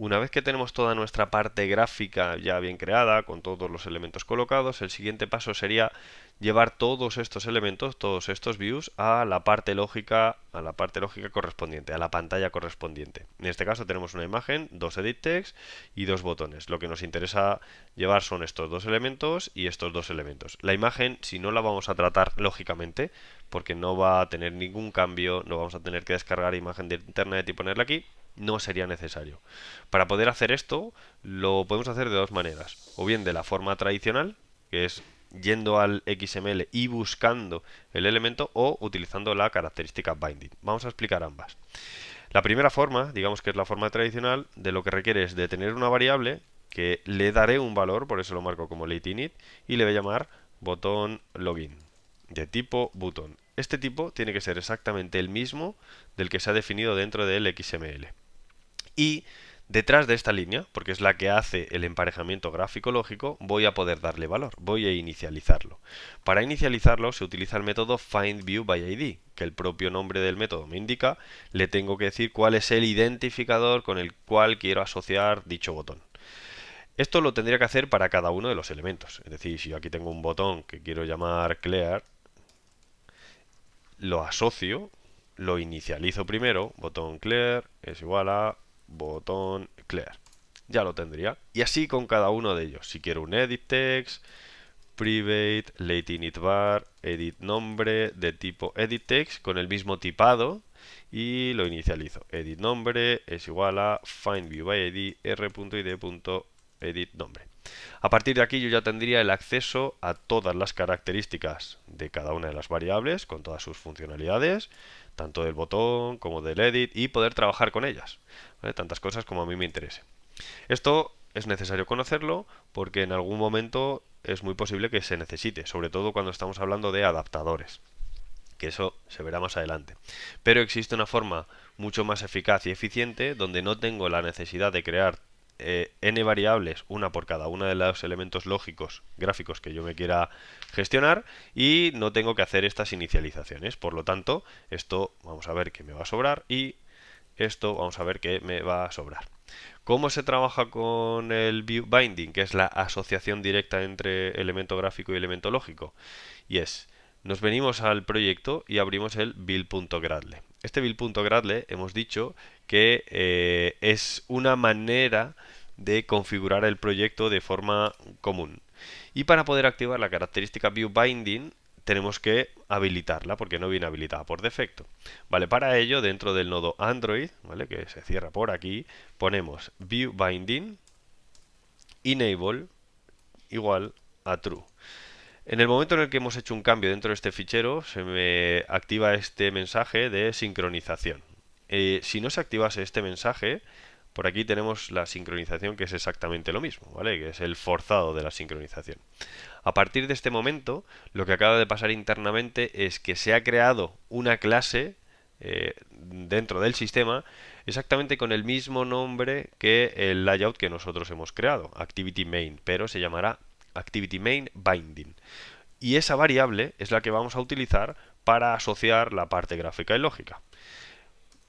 Una vez que tenemos toda nuestra parte gráfica ya bien creada, con todos los elementos colocados, el siguiente paso sería llevar todos estos elementos, todos estos views, a la parte lógica correspondiente, a la pantalla correspondiente. En este caso tenemos una imagen, dos edit text y dos botones. Lo que nos interesa llevar son estos dos elementos y estos dos elementos. La imagen, si no la vamos a tratar lógicamente, porque no va a tener ningún cambio, no vamos a tener que descargar imagen de internet y ponerla aquí, no sería necesario. Para poder hacer esto, lo podemos hacer de dos maneras. O bien de la forma tradicional, que es yendo al XML y buscando el elemento, o utilizando la característica binding. Vamos a explicar ambas. La primera forma, digamos que es la forma tradicional, de lo que requiere es de tener una variable que le daré un valor, por eso lo marco como lateInit, y le voy a llamar botón login, de tipo button. Este tipo tiene que ser exactamente el mismo del que se ha definido dentro del XML. Y detrás de esta línea, porque es la que hace el emparejamiento gráfico-lógico, voy a poder darle valor, voy a inicializarlo. Para inicializarlo se utiliza el método findViewById, que el propio nombre del método me indica, le tengo que decir cuál es el identificador con el cual quiero asociar dicho botón. Esto lo tendría que hacer para cada uno de los elementos. Es decir, si yo aquí tengo un botón que quiero llamar clear, lo asocio, lo inicializo primero, botón clear es igual a botón clear. Ya lo tendría. Y así con cada uno de ellos. Si quiero un edit text, private, lateInit var, edit nombre de tipo edit text con el mismo tipado y lo inicializo. Edit nombre es igual a findViewById r.id.edit nombre. A partir de aquí yo ya tendría el acceso a todas las características de cada una de las variables, con todas sus funcionalidades, tanto del botón como del edit, y poder trabajar con ellas, ¿vale? Tantas cosas como a mí me interese. Esto es necesario conocerlo porque en algún momento es muy posible que se necesite, sobre todo cuando estamos hablando de adaptadores, que eso se verá más adelante. Pero existe una forma mucho más eficaz y eficiente donde no tengo la necesidad de crear n variables, una por cada uno de los elementos lógicos, gráficos que yo me quiera gestionar, y no tengo que hacer estas inicializaciones. Por lo tanto, esto vamos a ver que me va a sobrar y esto vamos a ver que me va a sobrar. ¿Cómo se trabaja con el view binding, que es la asociación directa entre elemento gráfico y elemento lógico? Y es, nos venimos al proyecto y abrimos el build.gradle. Este build.gradle hemos dicho que es una manera de configurar el proyecto de forma común. Y para poder activar la característica viewBinding tenemos que habilitarla porque no viene habilitada por defecto. Vale, para ello dentro del nodo Android, ¿vale? Que se cierra por aquí, ponemos viewBinding enable igual a true. En el momento en el que hemos hecho un cambio dentro de este fichero, se me activa este mensaje de sincronización. Si no se activase este mensaje, por aquí tenemos la sincronización, que es exactamente lo mismo, ¿vale? Que es el forzado de la sincronización. A partir de este momento, lo que acaba de pasar internamente es que se ha creado una clase dentro del sistema exactamente con el mismo nombre que el layout que nosotros hemos creado, ActivityMain, pero se llamará ActivityMainBinding. Y esa variable es la que vamos a utilizar para asociar la parte gráfica y lógica.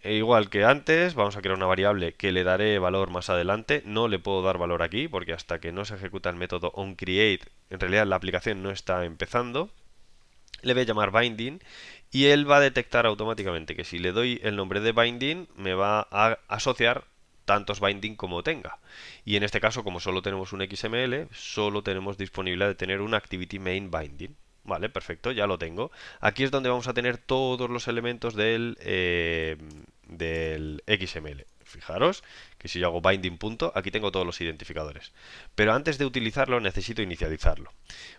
E igual que antes, vamos a crear una variable que le daré valor más adelante. No le puedo dar valor aquí porque hasta que no se ejecuta el método onCreate, en realidad la aplicación no está empezando. Le voy a llamar binding y él va a detectar automáticamente que si le doy el nombre de binding me va a asociar tantos binding como tenga. Y en este caso, como solo tenemos un XML, solo tenemos disponibilidad de tener un activity main binding. Vale, perfecto, ya lo tengo. Aquí es donde vamos a tener todos los elementos del XML. Fijaros que si yo hago binding punto, aquí tengo todos los identificadores. Pero antes de utilizarlo necesito inicializarlo.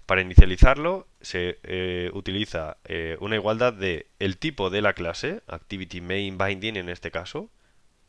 Para inicializarlo se utiliza una igualdad de el tipo de la clase, ActivityMainBinding en este caso,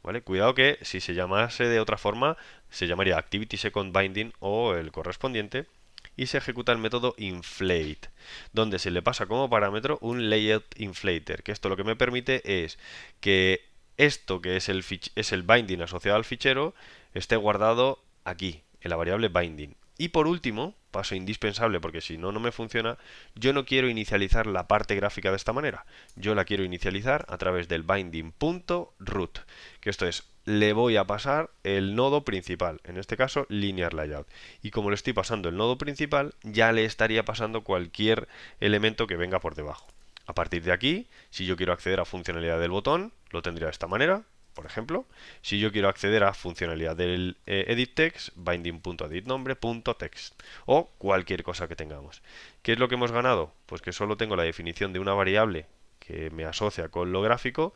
¿vale? Cuidado que si se llamase de otra forma, se llamaría ActivitySecondBinding o el correspondiente, y se ejecuta el método inflate, donde se le pasa como parámetro un layoutInflater, que esto lo que me permite es que esto que es el binding asociado al fichero esté guardado aquí, en la variable binding. Y por último, paso indispensable porque si no, no me funciona, yo no quiero inicializar la parte gráfica de esta manera. Yo la quiero inicializar a través del binding.root, que esto es, le voy a pasar el nodo principal, en este caso linear layout. Y como le estoy pasando el nodo principal, ya le estaría pasando cualquier elemento que venga por debajo. A partir de aquí, si yo quiero acceder a funcionalidad del botón, lo tendría de esta manera, por ejemplo. Si yo quiero acceder a funcionalidad del edit text, binding.editNombre.text o cualquier cosa que tengamos. ¿Qué es lo que hemos ganado? Pues que solo tengo la definición de una variable que me asocia con lo gráfico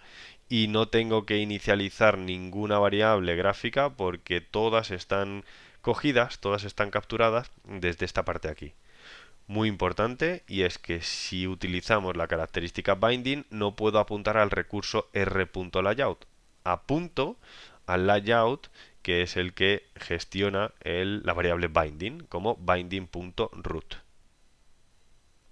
y no tengo que inicializar ninguna variable gráfica porque todas están cogidas, todas están capturadas desde esta parte de aquí. Muy importante, y es que si utilizamos la característica binding no puedo apuntar al recurso r.layout. Apunto al layout, que es el que gestiona la variable binding como binding.root.